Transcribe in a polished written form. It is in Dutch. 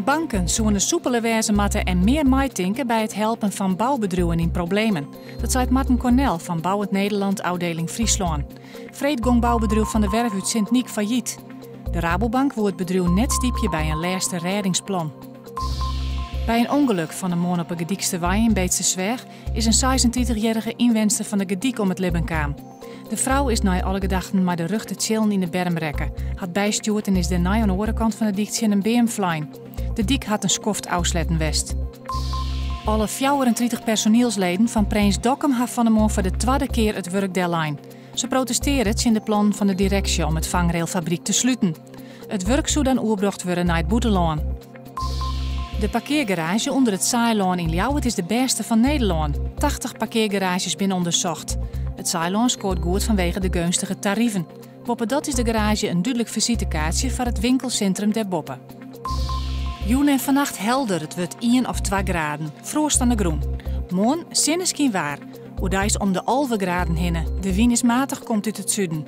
Banken zullen soepeler wezen moeten en meer meetinken bij het helpen van bouwbedrijven in problemen. Dat zei Martin Cornel van Bouwend Nederland afdeling Friesland. Vreed gong bouwbedrijf van de Werf uit Sint-Niek failliet. De Rabobank wil het bedrijf net stiepje bij een laatste reddingsplan. Bij een ongeluk van een man op een gediekste wei in Beetse Zwerg is een 26-jarige inwenster van de gediek om het leven kwam. De vrouw is na alle gedachten maar de rug te chillen in de bermrekken, had bijstuurd en is daarna aan de andere kant van de diek een BM flying. De dik had een skoft ausletten west. Alle 34 personeelsleden van Prins Dokkum hebben van de morgen voor de tweede keer het werk deadline. Ze protesteren in de plan van de directie om het vangrailfabriek te sluiten. Het werk zou dan oorbracht worden naar het Boetelaan. De parkeergarage onder het Saailaan in Ljouwert is de beste van Nederland. 80 parkeergarages binnen onderzocht. Het Saailaan scoort goed vanwege de gunstige tarieven. Boppen dat is de garage een duidelijk visitekaartje voor het winkelcentrum der Boppen. Joen en vannacht helder, het wordt 1 of 2 graden. Frost aan de groen. Morgen zinneskien waar. Oedijs om de 11 graden heen. De wind is matig, komt uit het zuiden.